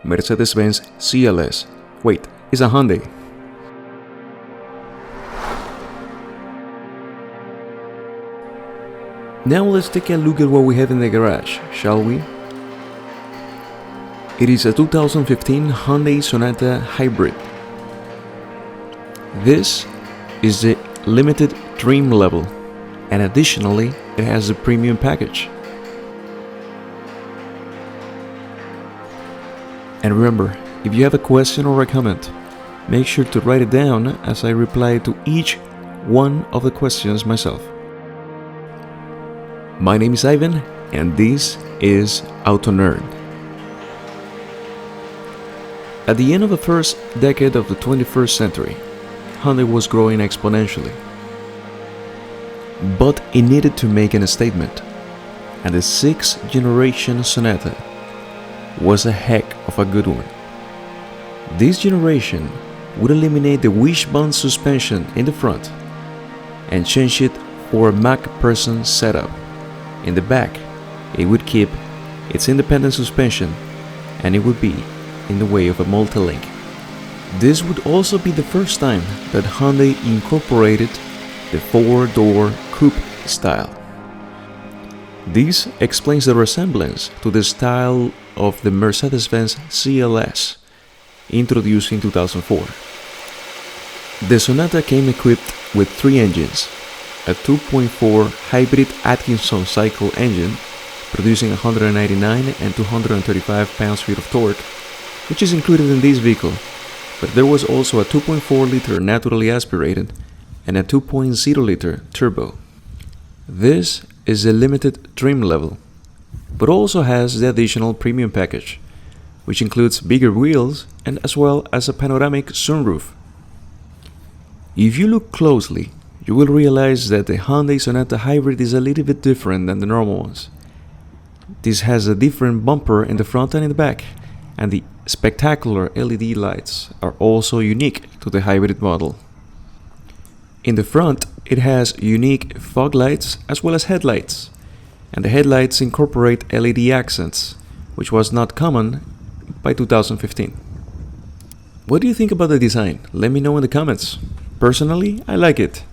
Mercedes-Benz CLS. Wait, it's a Hyundai. Now let's take a look at what we have in the garage, shall we? It is a 2015 Hyundai Sonata Hybrid. This is the limited trim level, and additionally it has a premium package. And remember, if you have a question or a comment, make sure to write it down as I reply to each one of the questions myself. My name is Ivan, and this is Auto Nerd. At the end of the first decade of the 21st century, Hyundai was growing exponentially. But it needed to make a statement, and the 6th generation Sonata was a heck of a good one. This generation would eliminate the wishbone suspension in the front and change it for a MacPherson setup. In the back, it would keep its independent suspension, and it would be in the way of a multi-link. This would also be the first time that Hyundai incorporated the 4-door coupe style. This explains the resemblance to the style of the Mercedes-Benz CLS, introduced in 2004. The Sonata came equipped with 3 engines, a 2.4 hybrid Atkinson cycle engine, producing 199 and 235 pounds-feet of torque, which is included in this vehicle, but there was also a 2.4-liter naturally aspirated and a 2.0-liter turbo. This is a limited trim level, but also has the additional premium package, which includes bigger wheels and as well as a panoramic sunroof. If you look closely, you will realize that the Hyundai Sonata Hybrid is a little bit different than the normal ones. This has a different bumper in the front and in the back, and the spectacular LED lights are also unique to the hybrid model. In the front, it has unique fog lights as well as headlights, and the headlights incorporate LED accents, which was not common by 2015. What do you think about the design? Let me know in the comments. Personally, I like it.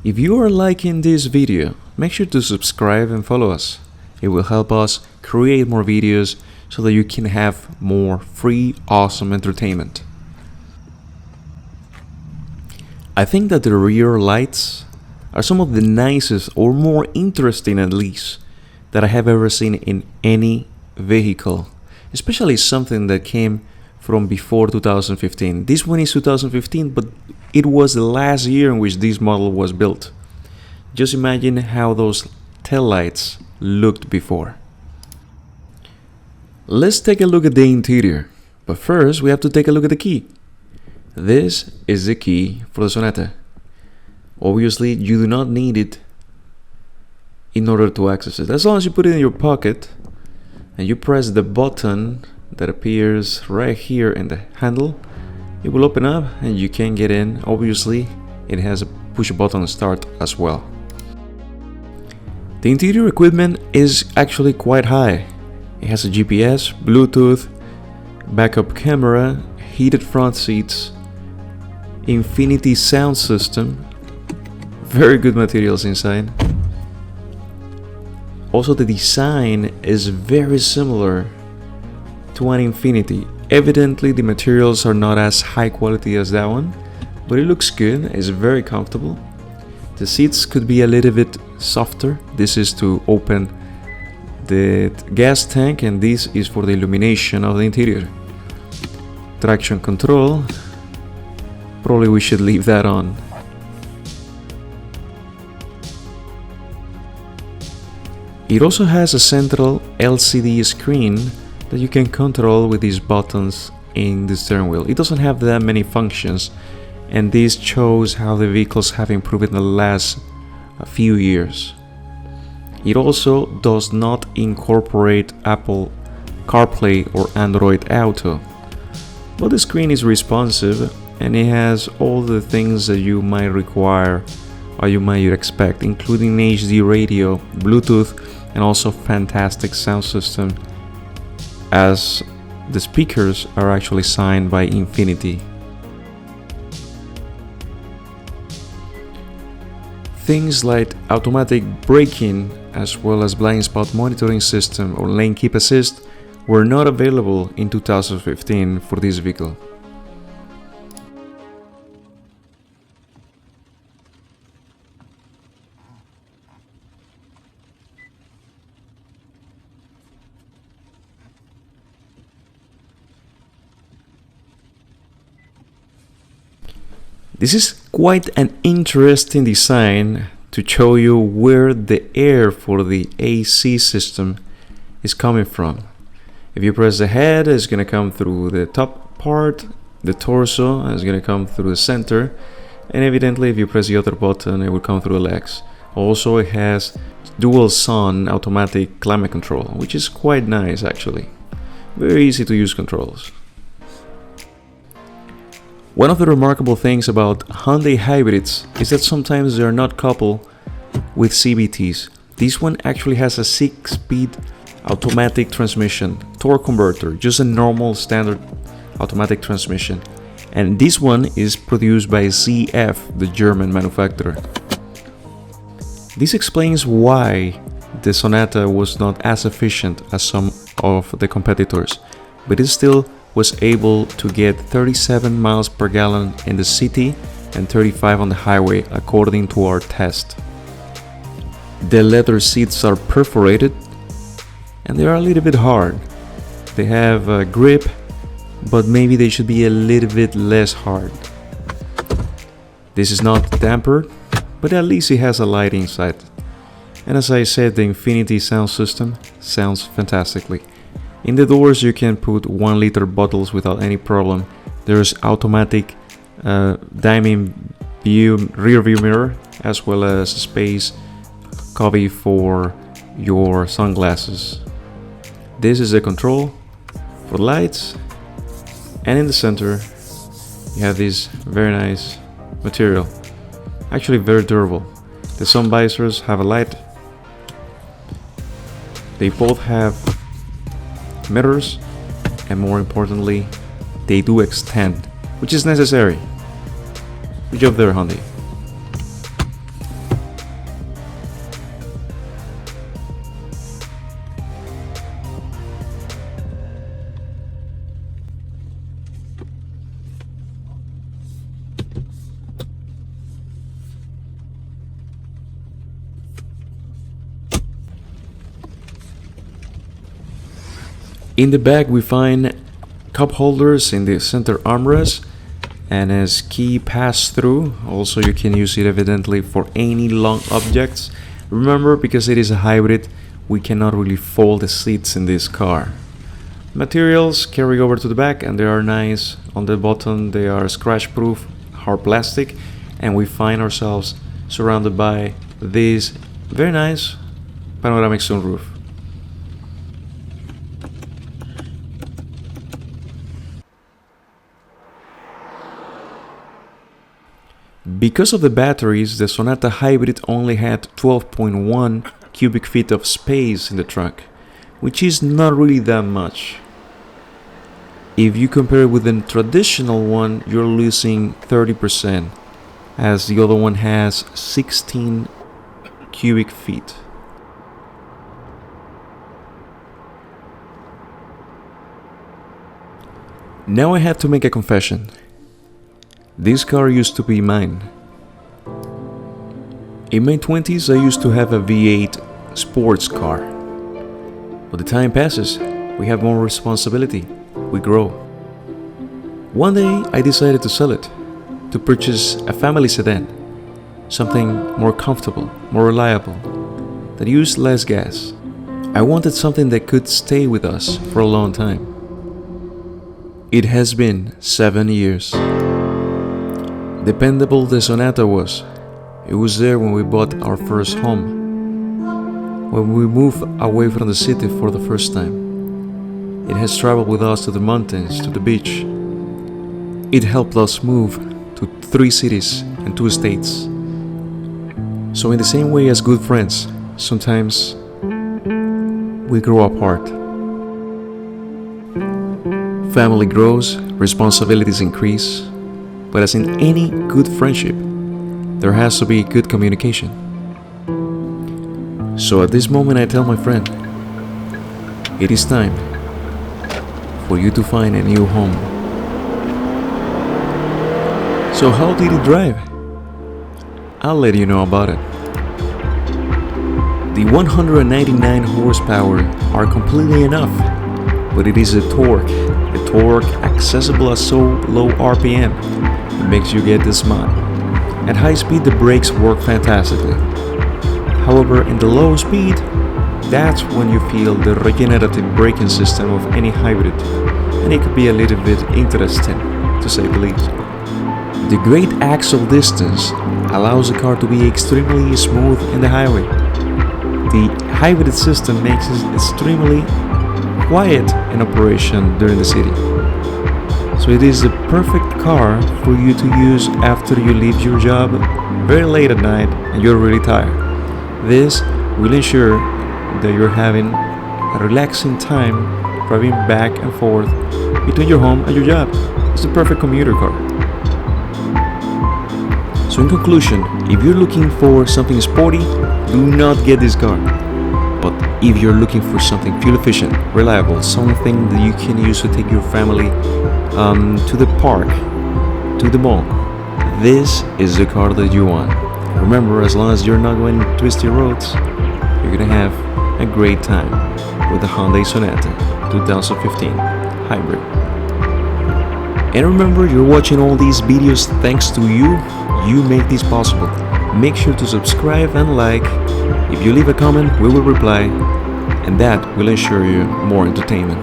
If you are liking this video, make sure to subscribe and follow us. It will help us create more videos so that you can have more free, awesome entertainment. I think that the rear lights are some of the nicest, or more interesting at least, that I have ever seen in any vehicle, especially something that came from before 2015. This one is 2015, but it was the last year in which this model was built. Just imagine how those taillights looked before. Let's take a look at the interior, but first we have to take a look at the key. This is the key for the Sonata. Obviously, you do not need it in order to access it. As long as you put it in your pocket and you press the button that appears right here in the handle, it will open up and you can get in. Obviously, it has a push button start as well. The interior equipment is actually quite high. It has a GPS, Bluetooth, backup camera, heated front seats, infinity sound system, very good materials inside. Also, the design is very similar to an Infiniti. Evidently the materials are not as high quality as that one, but it looks good. It's very comfortable. The seats could be a little bit softer. This is to open the gas tank, and this is for the illumination of the interior. Traction control, probably we should leave that on. It also has a central LCD screen that you can control with these buttons in the steering wheel. It doesn't have that many functions, and this shows how the vehicles have improved in the last few years. It also does not incorporate Apple CarPlay or Android Auto, but the screen is responsive and it has all the things that you might require or you might expect, including HD radio, Bluetooth, and also fantastic sound system, as the speakers are actually signed by Infiniti. Things like automatic braking as well as blind spot monitoring system or lane keep assist were not available in 2015 for this vehicle. This is quite an interesting design to show you where the air for the AC system is coming from. If you press the head, it's going to come through the top part, the torso is going to come through the center, and evidently if you press the other button, it will come through the legs. Also, it has dual zone automatic climate control, which is quite nice actually. Very easy to use controls. One of the remarkable things about Hyundai hybrids is that sometimes they are not coupled with CVTs. This one actually has a 6-speed automatic transmission, torque converter, just a normal standard automatic transmission. And this one is produced by ZF, the German manufacturer. This explains why the Sonata was not as efficient as some of the competitors, but it still was able to get 37 miles per gallon in the city and 35 on the highway according to our test. The leather seats are perforated and they are a little bit hard. They have a grip, but maybe they should be a little bit less hard. This is not dampered, but at least it has a light inside. And as I said, the Infiniti sound system sounds fantastically. In the doors you can put 1 liter bottles without any problem. There's automatic diamond view rear view mirror as well as space cubby for your sunglasses. This is the control for lights, and in the center you have this very nice material, actually very durable. The sun visors have a light. They both have mirrors, and more importantly, they do extend, which is necessary. Good job there, Hyundai. In the back we find cup holders in the center armrest and as key pass through. Also you can use it evidently for any long objects. Remember, because it is a hybrid, we cannot really fold the seats in this car. Materials carry over to the back and they are nice. On the bottom they are scratch proof hard plastic, and we find ourselves surrounded by this very nice panoramic sunroof. Because of the batteries, the Sonata Hybrid only had 12.1 cubic feet of space in the trunk, which is not really that much. If you compare it with the traditional one, you're losing 30%, as the other one has 16 cubic feet. Now I have to make a confession. This car used to be mine. In my 20s I used to have a V8 sports car. But the time passes, we have more responsibility, we grow. One day I decided to sell it, to purchase a family sedan, something more comfortable, more reliable, that used less gas. I wanted something that could stay with us for a long time. It has been 7 years. Dependable the Sonata was. It was there when we bought our first home, when we moved away from the city for the first time. It has traveled with us to the mountains, to the beach. It helped us move to 3 cities and 2 states. So in the same way as good friends, sometimes we grow apart. Family grows, responsibilities increase, but as in any good friendship, there has to be good communication. So at this moment I tell my friend, it is time for you to find a new home. So how did it drive? I'll let you know about it. The 199 horsepower are completely enough, but it is the torque accessible at so low RPM, it makes you get the smile. At high speed the brakes work fantastically. However, in the low speed, that's when you feel the regenerative braking system of any hybrid, and it could be a little bit interesting, to say the least. The great axle distance allows the car to be extremely smooth in the highway. The hybrid system makes it extremely quiet in operation during the city. So it is the perfect car for you to use after you leave your job very late at night and you're really tired. This will ensure that you're having a relaxing time driving back and forth between your home and your job. It's the perfect commuter car. So in conclusion, if you're looking for something sporty, do not get this car. But if you're looking for something fuel efficient, reliable, something that you can use to take your family to the park, to the mall, this is the car that you want. Remember, as long as you're not going twisty roads, you're gonna have a great time with the Hyundai Sonata 2015 Hybrid. And remember, you're watching all these videos thanks to you. You make this possible. Make sure to subscribe and like. If you leave a comment, we will reply, and that will ensure you more entertainment.